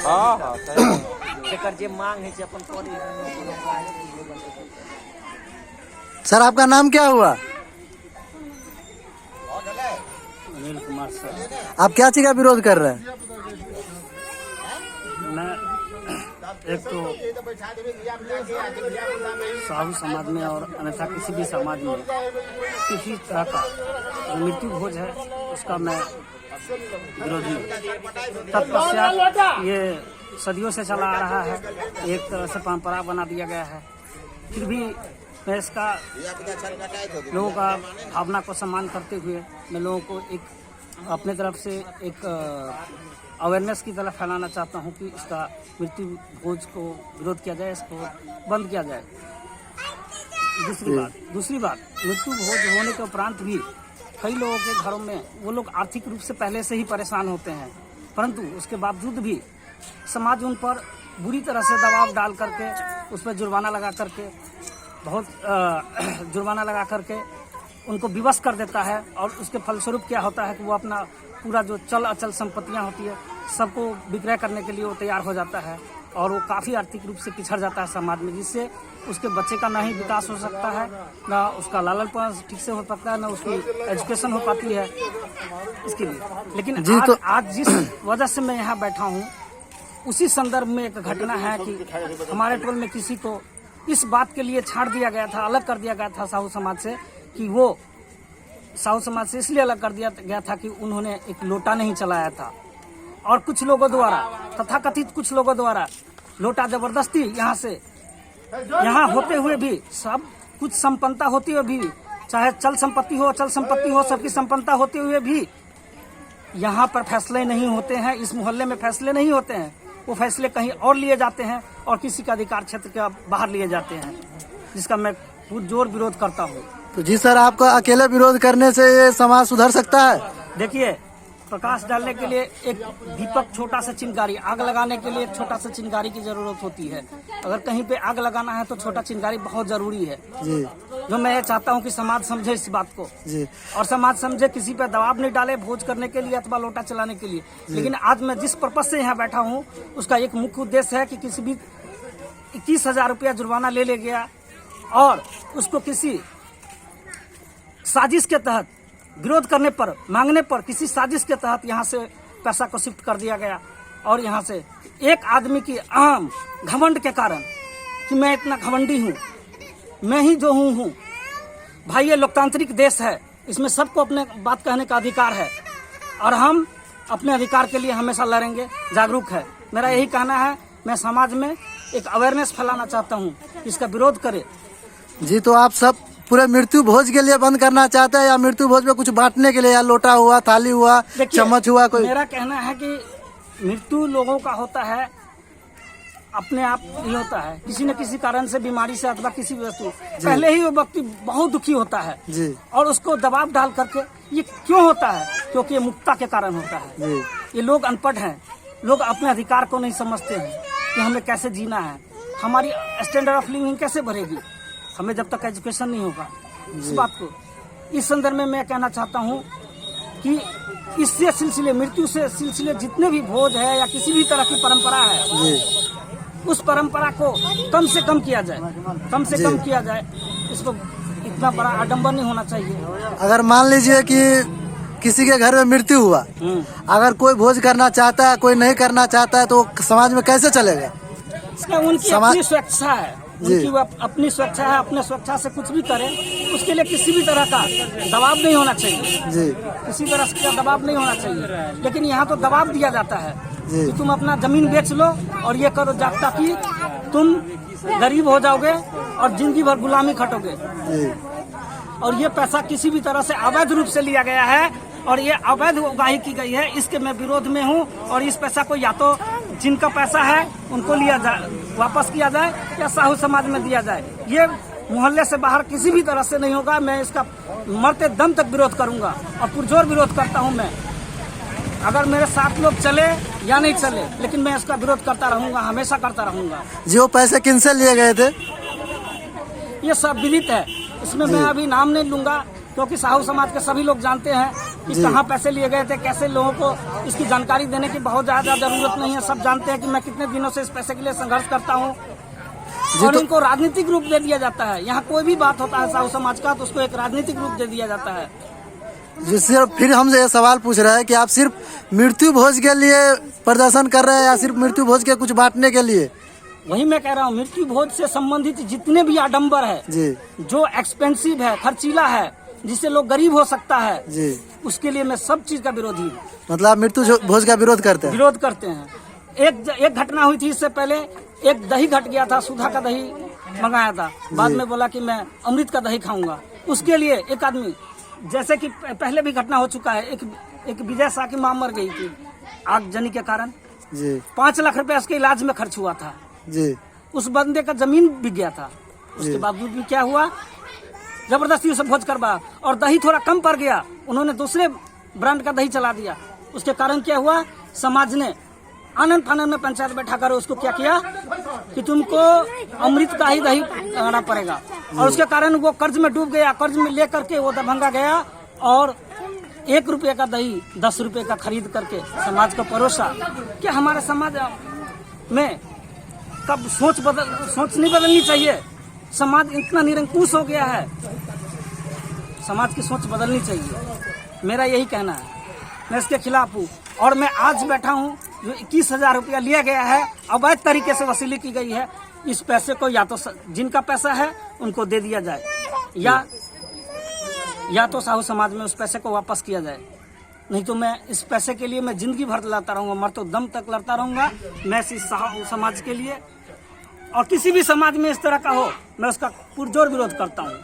हाँ हाँ जेकर जे मांग है अपन करी। सर आपका नाम क्या हुआ? अनिल कुमार सर। आप क्या चीज का विरोध कर रहे हैं? मैं एक तो साहू समाज में और अन्यथा किसी भी समाज में किसी तरह का जो मृत्यु भोज है उसका मैं विरोधी हूँ। तत्पश्चात ये सदियों से चला आ रहा है, एक तरह से परंपरा बना दिया गया है। फिर भी मैं इसका लोगों का भावना को सम्मान करते हुए मैं लोगों को एक अपने तरफ से एक अवेयरनेस की तरफ फैलाना चाहता हूं कि इसका मृत्यु भोज को विरोध किया जाए, इसको बंद किया जाए। दूसरी बात मृत्यु भोज होने के उपरांत भी कई लोगों के घरों में वो लोग आर्थिक रूप से पहले से ही परेशान होते हैं, परंतु उसके बावजूद भी समाज उन पर बुरी तरह से दबाव डाल करके उस पर जुर्माना लगा करके जुर्माना लगा करके उनको विवश कर देता है। और उसके फलस्वरूप क्या होता है कि वो अपना पूरा जो चल अचल संपत्तियां होती है सबको विक्रय करने के लिए वो तैयार हो जाता है और वो काफ़ी आर्थिक रूप से पिछड़ जाता है समाज में, जिससे उसके बच्चे का ना ही विकास हो सकता है, ना उसका लालन पालन ठीक से हो सकता है, ना उसकी एजुकेशन हो पाती है इसके लिए। लेकिन आज जिस वजह से मैं यहाँ बैठा हूँ उसी संदर्भ में एक घटना है कि हमारे टोल में किसी को इस बात के लिए छाड़ दिया गया था, अलग कर दिया गया था साहू समाज से, कि वो साहू समाज से इसलिए अलग कर दिया गया था कि उन्होंने एक लोटा नहीं चलाया था और कुछ लोगों द्वारा, तथाकथित कुछ लोगों द्वारा लोटा जबरदस्ती यहाँ होते हुए भी, सब कुछ संपन्नता होती हुए भी, चाहे चल संपत्ति हो अचल संपत्ति हो, सबकी संपन्नता होते हुए भी यहाँ पर फैसले नहीं होते हैं, इस मोहल्ले में फैसले नहीं होते हैं। वो फैसले कहीं और लिए जाते हैं और किसी का अधिकार क्षेत्र के बाहर लिए जाते हैं, जिसका मैं पुरजोर विरोध करता हूँ। तो जी सर, आपका अकेले विरोध करने से ये समाज सुधर सकता है? देखिए, प्रकाश डालने के लिए एक दीपक, छोटा सा चिंगारी, आग लगाने के लिए एक छोटा सा चिंगारी की जरूरत होती है। अगर कहीं पे आग लगाना है तो छोटा चिंगारी बहुत जरूरी है जी। जो मैं ये चाहता हूँ कि समाज समझे इस बात को जी, और समाज समझे, किसी पे दबाव नहीं डाले भोज करने के लिए अथवा लोटा चलाने के लिए। लेकिन आज मैं जिस पर्पज से यहाँ बैठा हूँ उसका एक मुख्य उद्देश्य है कि किसी भी 21,000 रुपया जुर्माना ले गया और उसको किसी साजिश के तहत विरोध करने पर, मांगने पर, किसी साजिश के तहत यहाँ से पैसा को शिफ्ट कर दिया गया। और यहाँ से एक आदमी की आम घमंड के कारण कि मैं इतना घमंडी हूँ, मैं ही जो हूँ भाई, ये लोकतांत्रिक देश है, इसमें सबको अपने बात कहने का अधिकार है और हम अपने अधिकार के लिए हमेशा लड़ेंगे, जागरूक है। मेरा यही कहना है, मैं समाज में एक अवेयरनेस फैलाना चाहता हूँ, इसका विरोध करे जी। तो आप सब पूरे मृत्यु भोज के लिए बंद करना चाहते हैं या मृत्यु भोज में कुछ बांटने के लिए, या लोटा हुआ, थाली हुआ, चम्मच हुआ? कोई मेरा कहना है कि मृत्यु लोगों का होता है, अपने आप ही होता है, किसी न किसी कारण से, बीमारी से अथवा किसी वस्तु, पहले ही वो व्यक्ति बहुत दुखी होता है जी। और उसको दबाव डाल करके, ये क्यों होता है? क्योंकि ये मुक्ता के कारण होता है जी। ये लोग अनपढ़ हैं, लोग अपने अधिकार को नहीं समझते हैं कि हमें कैसे जीना है, हमारी स्टैंडर्ड ऑफ लिविंग कैसे बढ़ेगी, हमें जब तक एजुकेशन नहीं होगा। इस बात को, इस संदर्भ में मैं कहना चाहता हूँ कि इससे सिलसिले, मृत्यु से सिलसिले जितने भी भोज है या किसी भी तरह की परंपरा है, उस परंपरा को कम से कम किया जाए, कम से कम किया जाए। इसको इतना बड़ा आडंबर नहीं होना चाहिए। अगर मान लीजिए कि किसी के घर में मृत्यु हुआ, अगर कोई भोज करना चाहता है, कोई नहीं करना चाहता है, तो समाज में कैसे चलेगा? उनकी अपनी स्वेच्छा है, उनकी अपनी स्वेच्छा है, अपने स्वेच्छा से कुछ भी करें, उसके लिए किसी भी तरह का दबाव नहीं होना चाहिए जी। किसी तरह का दबाव नहीं होना चाहिए। लेकिन यहाँ तो दबाव दिया जाता है कि तुम अपना जमीन बेच लो और ये करो, ताकि तुम गरीब हो जाओगे और जिंदगी भर गुलामी खटोगे। और ये पैसा किसी भी तरह से अवैध रूप से लिया गया है और ये अवैध उगाही की गई है, इसके मैं विरोध में हूँ। और इस पैसा को या तो जिनका पैसा है उनको लिया जाए, वापस किया जाए, या साहू समाज में दिया जाए। ये मोहल्ले से बाहर किसी भी तरह से नहीं होगा। मैं इसका मरते दम तक विरोध करूंगा और पुरजोर विरोध करता हूं मैं। अगर मेरे साथ लोग चले या नहीं चले, लेकिन मैं इसका विरोध करता रहूंगा, हमेशा करता रहूंगा। जो पैसे किनसे लिए गए थे ये सब विदित है, इसमें मैं अभी नाम नहीं लूंगा क्योंकि साहू समाज के सभी लोग जानते हैं कि जी। कहाँ पैसे लिए गए थे, कैसे लोगों को इसकी जानकारी देने की बहुत ज्यादा जरूरत नहीं है। सब जानते हैं कि मैं कितने दिनों से इस पैसे के लिए संघर्ष करता हूँ। और तो- इनको राजनीतिक रूप दे दिया जाता है। यहाँ कोई भी बात होता है साहू समाज का तो उसको एक राजनीतिक रूप दे दिया जाता है। जिससे फिर हमसे ये सवाल पूछ रहे हैं कि आप सिर्फ मृत्यु भोज के लिए प्रदर्शन कर रहे हैं या सिर्फ मृत्यु भोज के कुछ बांटने के लिए? वही मैं कह रहा हूँ, मृत्यु भोज से संबंधित जितने भी आडंबर है, जी जो एक्सपेंसिव है, खर्चीला है, जिससे लोग गरीब हो सकता है, जी, उसके लिए मैं सब चीज का विरोधी हूँ। मतलब आप मृत्यु भोज का विरोध करते हैं? विरोध करते हैं। एक घटना हुई थी इससे पहले, एक दही घट गया था, सुधा का दही मंगाया था, बाद में बोला कि मैं अमृत का दही खाऊंगा। उसके लिए एक आदमी, जैसे कि पहले भी घटना हो चुका है, एक विजय शाह की मां मर गई थी आगजनी के कारण। जी 5 लाख रुपया उसके इलाज में खर्च हुआ था। जी उस बंदे का जमीन बिक गया था। उसके बावजूद भी क्या हुआ, जबरदस्ती उसे भोज करवा, और दही थोड़ा कम पड़ गया, उन्होंने दूसरे ब्रांड का दही चला दिया। उसके कारण क्या हुआ, समाज ने आनंद फानंद में पंचायत बैठा कर उसको क्या किया कि तुमको अमृत का ही दही लगाना पड़ेगा। और उसके कारण वो कर्ज में डूब गया। कर्ज में लेकर के वो दरभंगा गया और 1 रुपये का दही 10 रुपये का खरीद करके समाज को परोसा। क्या हमारे समाज में कब सोच नहीं बदलनी चाहिए? समाज इतना निरंकुश हो गया है, समाज की सोच बदलनी चाहिए। मेरा यही कहना है, मैं इसके खिलाफ हूँ। और मैं आज बैठा हूँ, जो 21,000 रुपया लिया गया है, अवैध तरीके से वसूली की गई है। इस पैसे को या तो जिनका पैसा है उनको दे दिया जाए, या तो साहू समाज में उस पैसे को वापस किया जाए। नहीं तो मैं इस पैसे के लिए मैं जिंदगी भर लड़ता रहूंगा, मरते दम तक लड़ता रहूंगा। मैं इस साहू समाज के लिए, और किसी भी समाज में इस तरह का हो, मैं उसका पुरजोर विरोध करता हूँ।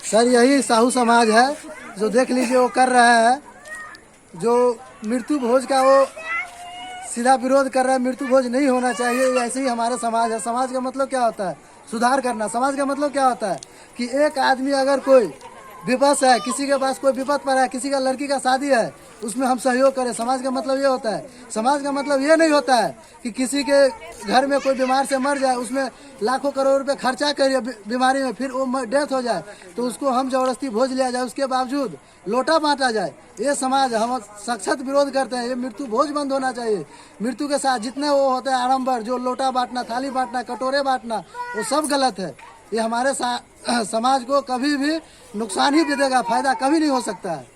सर, यही साहू समाज है जो देख लीजिए वो कर रहा है, जो मृत्यु भोज का वो सीधा विरोध कर रहा है। मृत्यु भोज नहीं होना चाहिए। ऐसे ही हमारा समाज है। समाज का मतलब क्या होता है? सुधार करना। समाज का मतलब क्या होता है कि एक आदमी अगर कोई विपस है, किसी के पास कोई विपद पर है, किसी का लड़की का शादी है, उसमें हम सहयोग करें। समाज का मतलब ये होता है। समाज का मतलब ये नहीं होता है कि किसी के घर में कोई बीमार से मर जाए, उसमें लाखों करोड़ रुपए खर्चा करिए बीमारी में, फिर वो डेथ हो जाए तो उसको हम जबरदस्ती भोज लिया जाए, उसके बावजूद लोटा बांटा जाए। ये समाज हम सख्त विरोध करते हैं। ये मृत्यु भोज बंद होना चाहिए। मृत्यु के साथ जितने वो होते हैं आडम्बर, जो लोटा बांटना, थाली बांटना, कटोरे बांटना, वो सब गलत है। ये हमारे समाज को कभी भी नुकसान ही दे देगा, फायदा कभी नहीं हो सकता है।